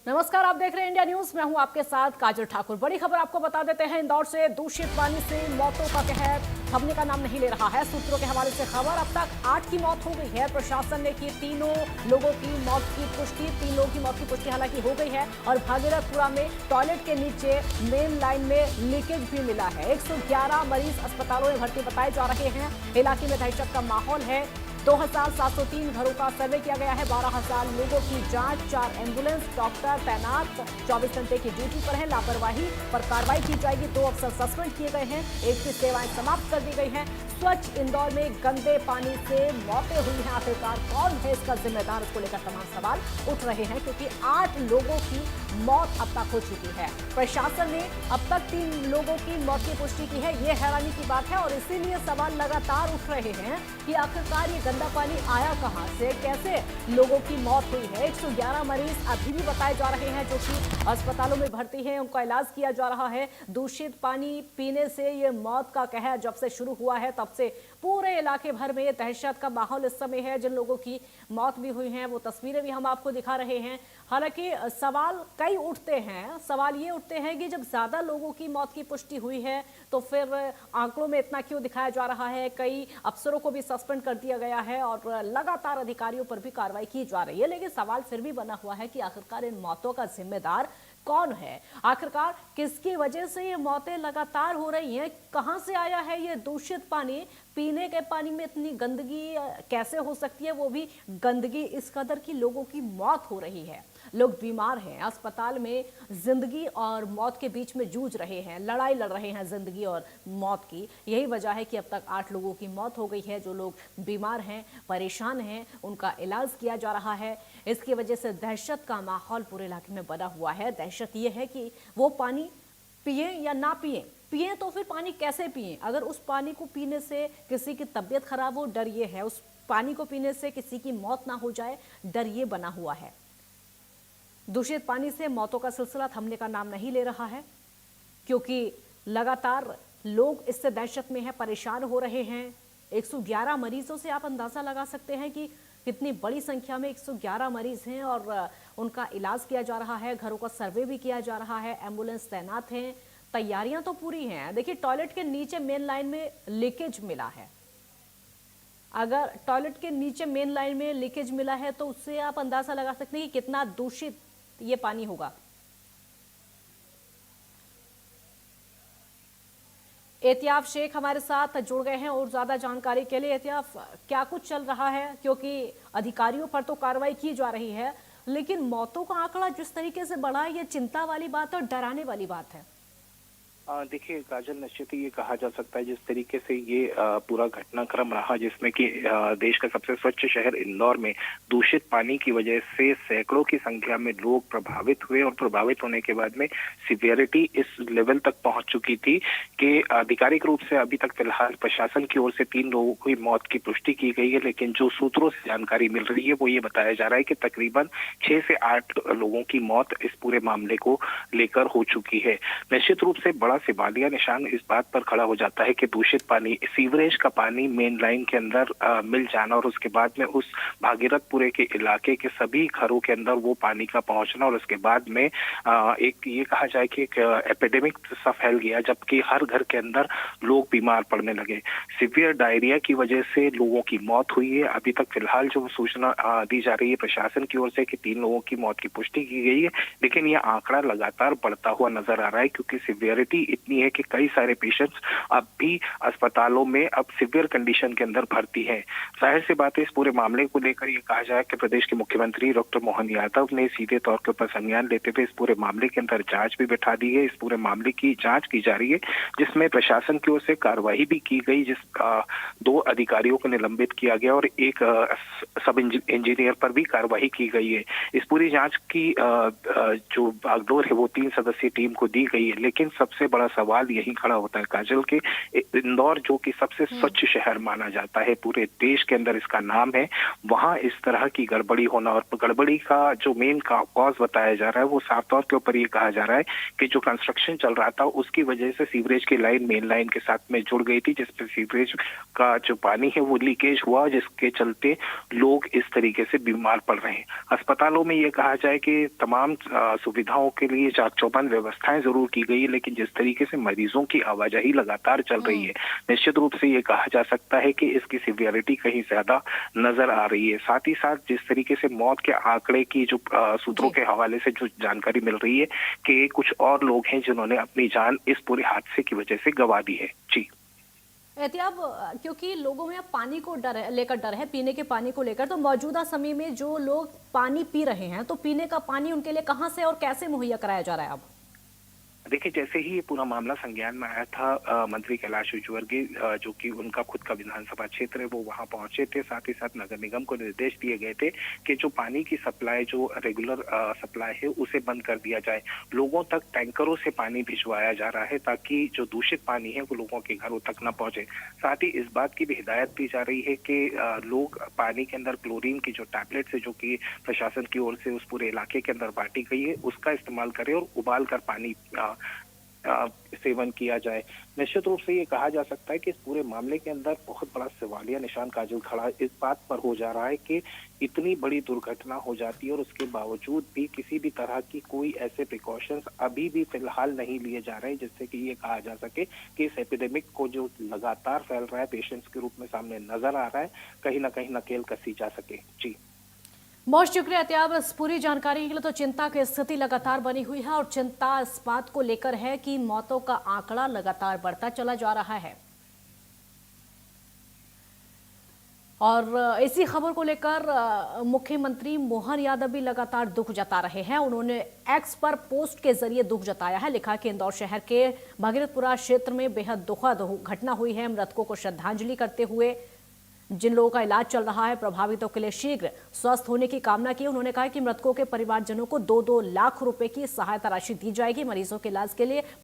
नमस्कार, आप देख रहे हैं इंडिया न्यूज। मैं हूं आपके साथ काजल ठाकुर। बड़ी खबर आपको बता देते हैं। इंदौर से दूषित पानी से मौतों का कहर थमने का नाम नहीं ले रहा है। सूत्रों के हवाले से खबर, अब तक 8 की मौत हो गई है। प्रशासन ने की तीनों लोगों की मौत की पुष्टि। 3 लोगों की मौत की पुष्टि हालांकि हो गई है। और भागीरथपुरा में टॉयलेट के नीचे मेन लाइन में लीकेज भी मिला है। 111 मरीज अस्पतालों में भर्ती बताए जा रहे हैं। इलाके में दहशत का माहौल है। 2703 घरों का सर्वे किया गया है। 12000 लोगों की जांच, 4 एम्बुलेंस, डॉक्टर तैनात 24 घंटे की ड्यूटी पर है। लापरवाही पर कार्रवाई की जाएगी। 2 अफसर सस्पेंड किए गए हैं। 1 की सेवाएं समाप्त कर दी गई हैं। स्वच्छ इंदौर में गंदे पानी से मौतें हुई हैं। आखिरकार कौन है इसका जिम्मेदार, इसको लेकर तमाम सवाल उठ रहे हैं, क्योंकि 8 लोगों की मौत अब तक हो चुकी है। प्रशासन ने अब तक 3 लोगों की मौत की पुष्टि की है। ये हैरानी की बात है और इसीलिए सवाल लगातार उठ रहे हैं कि आखिरकार ये गंदा पानी आया कहां से, कैसे लोगों की मौत हुई है। 111 मरीज अभी भी बताए जा रहे हैं जो कि अस्पतालों में भर्ती हैं, उनका इलाज किया जा रहा है। दूषित पानी पीने से ये मौत का कहर जब से शुरू हुआ है तब से पूरे इलाके भर में दहशत का माहौल इस समय है। जिन लोगों की मौत भी हुई है वो तस्वीरें भी हम आपको दिखा रहे हैं। हालांकि सवाल कई उठते हैं। सवाल ये उठते हैं कि जब ज्यादा लोगों की मौत की पुष्टि हुई है तो फिर आंकड़ों में इतना क्यों दिखाया जा रहा है। कई अफसरों को भी सस्पेंड कर दिया गया है और लगातार अधिकारियों पर भी कार्रवाई की जा रही है। लेकिन सवाल फिर भी बना हुआ है कि आखिरकार इन मौतों का जिम्मेदार कौन है, आखिरकार किसकी वजह से ये मौतें लगातार हो रही हैं। कहां से आया है ये दूषित पानी। पीने के पानी में इतनी गंदगी कैसे हो सकती है, वो भी गंदगी इस कदर की लोगों की मौत हो रही है। लोग बीमार हैं, अस्पताल में जिंदगी और मौत के बीच में जूझ रहे हैं, लड़ाई लड़ रहे हैं जिंदगी और मौत की। यही वजह है कि अब तक 8 लोगों की मौत हो गई है। जो लोग बीमार हैं, परेशान हैं, उनका इलाज किया जा रहा है। इसकी वजह से दहशत का माहौल पूरे इलाके में बना हुआ है। दहशत यह है कि वो पानी पिए या ना पिए, पिए तो फिर पानी कैसे पिए। अगर उस पानी को पीने से किसी की तबीयत खराब हो, डर ये है। उस पानी को पीने से किसी की मौत ना हो जाए, डर ये बना हुआ है। दूषित पानी से मौतों का सिलसिला थमने का नाम नहीं ले रहा है, क्योंकि लगातार लोग इससे दहशत में हैं, परेशान हो रहे हैं। 111 मरीजों से आप अंदाजा लगा सकते हैं कि कितनी बड़ी संख्या में 111 मरीज हैं और उनका इलाज किया जा रहा है। घरों का सर्वे भी किया जा रहा है। एम्बुलेंस तैनात हैं। तैयारियां तो पूरी हैं। देखिए, टॉयलेट के नीचे मेन लाइन में लीकेज मिला है। अगर टॉयलेट के नीचे मेन लाइन में लीकेज मिला है तो उससे आप अंदाजा लगा सकते हैं कि कितना दूषित ये पानी होगा। एहतियाफ शेख हमारे साथ जुड़ गए हैं और ज्यादा जानकारी के लिए। एहतियाफ, क्या कुछ चल रहा है, क्योंकि अधिकारियों पर तो कार्रवाई की जा रही है लेकिन मौतों का आंकड़ा जिस तरीके से बढ़ा है, ये चिंता वाली बात है और डराने वाली बात है। देखिए काजल, निश्चित ही ये कहा जा सकता है जिस तरीके से ये पूरा घटनाक्रम रहा, जिसमें कि देश का सबसे स्वच्छ शहर इंदौर में दूषित पानी की वजह से सैकड़ों की संख्या में लोग प्रभावित हुए और प्रभावित होने के बाद में सिवियरिटी इस लेवल तक पहुंच चुकी थी कि आधिकारिक रूप से अभी तक फिलहाल प्रशासन की ओर से 3 लोगों की मौत की पुष्टि की गई है। लेकिन जो सूत्रों से जानकारी मिल रही है वो ये बताया जा रहा है कि तकरीबन 6 से 8 लोगों की मौत इस पूरे मामले को लेकर हो चुकी है। निश्चित रूप से बड़ा सवालिया निशान इस बात पर खड़ा हो जाता है कि दूषित पानी, सीवरेज का पानी मेन लाइन के अंदर मिल जाना और उसके बाद में उस भागीरथपुरे के इलाके के सभी घरों के अंदर वो पानी का पहुंचना और उसके बाद में एक ये कहा जाए कि एक एपिडेमिक सा फैल गया, जबकि हर घर के अंदर लोग बीमार पड़ने लगे। सीवियर डायरिया की वजह से लोगों की मौत हुई है। अभी तक फिलहाल जो सूचना दी जा रही है प्रशासन की ओर से कि 3 लोगों की मौत की पुष्टि की गई है, लेकिन यह आंकड़ा लगातार बढ़ता हुआ नजर आ रहा है, क्योंकि सीवियरिटी इतनी है कि कई सारे पेशेंट्स अब भी अस्पतालों में अब सीवियर कंडीशन के अंदर भर्ती हैं। जाहिर सी बात है, इस पूरे मामले को लेकर ये कहा जाए कि प्रदेश के मुख्यमंत्री डॉक्टर मोहन यादव ने सीधे तौर के ऊपर संज्ञान लेते हुए इस पूरे मामले के अंदर जांच भी बैठा दी है। इस पूरे मामले की जांच की जा रही है, जिसमें प्रशासन की ओर से कार्रवाई भी की गई, 2 अधिकारियों को निलंबित किया गया और एक सब इंजीनियर पर भी कार्रवाई की गई है। इस पूरी जांच की जो बागडोर है वो 3 सदस्यीय टीम को दी गई है। लेकिन सबसे बड़ा सवाल यही खड़ा होता है काजल के इंदौर जो कि सबसे स्वच्छ शहर माना जाता है, पूरे देश के अंदर इसका नाम है, वहां इस तरह की गड़बड़ी होना, और गड़बड़ी का जो मेन कॉज बताया जा रहा है वो साफ तौर के ऊपर ये कहा जा रहा है कि जो कंस्ट्रक्शन चल रहा था उसकी वजह से सीवरेज की लाइन मेन लाइन के साथ में जुड़ गई थी, जिसपे सीवरेज का जो पानी है वो लीकेज हुआ, जिसके चलते लोग इस तरीके से बीमार पड़ रहे हैं। अस्पतालों में ये कहा जाए कि तमाम सुविधाओं के लिए चाक चौबंद व्यवस्थाएं जरूर की गई है, लेकिन जिस तरीके से मरीजों की आवाजाही लगातार चल रही है, निश्चित रूप से ये कहा जा सकता है कि इसकी सीवियरिटी कहीं ज्यादा नजर आ रही है। साथ ही साथ जिस तरीके से मौत के आंकड़े की जो सूत्रों के हवाले से जो जानकारी मिल रही है कि कुछ और लोग हैं जिन्होंने अपनी जान इस पूरे हादसे की वजह से गंवा दी है। जी एहतियाब, क्योंकि लोगों में अब पानी को लेकर डर है, पीने के पानी को लेकर, तो मौजूदा समय में जो लोग पानी पी रहे हैं तो पीने का पानी उनके लिए कहां से और कैसे मुहैया कराया जा रहा है अब? देखिए, जैसे ही ये पूरा मामला संज्ञान में आया था, मंत्री कैलाश विजयवर्गीय जो कि उनका खुद का विधानसभा क्षेत्र है, वो वहां पहुंचे थे। साथ ही साथ नगर निगम को निर्देश दिए गए थे कि जो पानी की सप्लाई, जो रेगुलर सप्लाई है, उसे बंद कर दिया जाए। लोगों तक टैंकरों से पानी भिजवाया जा रहा है ताकि जो दूषित पानी है वो लोगों के घरों तक न पहुंचे। साथ ही इस बात की भी हिदायत दी जा रही है कि लोग पानी के अंदर क्लोरीन की जो टैबलेट्स है, जो कि प्रशासन की ओर से उस पूरे इलाके के अंदर बांटी गई है, उसका इस्तेमाल करें और उबाल कर पानी सेवन किया जाए। निश्चित रूप से ये कहा जा सकता है कि इस पूरे मामले के अंदर बहुत बड़ा सवालिया निशान काजल खड़ा इस बात पर हो जा रहा है कि इतनी बड़ी दुर्घटना हो जाती है और उसके बावजूद भी किसी भी तरह की कोई ऐसे प्रिकॉशंस अभी भी फिलहाल नहीं लिए जा रहे हैं जिससे कि ये कहा जा सके कि इस एपिडेमिक को जो लगातार फैल रहा है, पेशेंट्स के रूप में सामने नजर आ रहा है, कहीं ना कहीं नकेल कसी जा सके। जी बहुत शुक्रिया एहतियाब, इस पूरी जानकारी के लिए। तो चिंता की स्थिति लगातार बनी हुई है और चिंता इस बात को लेकर है कि मौतों का आंकड़ा लगातार बढ़ता चला जा रहा है। और इसी खबर को लेकर मुख्यमंत्री मोहन यादव भी लगातार दुख जता रहे हैं। उन्होंने एक्स पर पोस्ट के जरिए दुख जताया है, लिखा कि इंदौर शहर के भगीरथपुरा क्षेत्र में बेहद दुखद घटना हुई है। मृतकों को श्रद्धांजलि करते हुए जिन लोगों का इलाज चल रहा है, प्रभावितों के लिए शीघ्र स्वस्थ होने की कामना की। उन्होंने कहा कि मृतकों के परिवारजनों को 2-2 लाख रुपए की सहायता राशि दी जाएगी। मरीजों के इलाज के लिए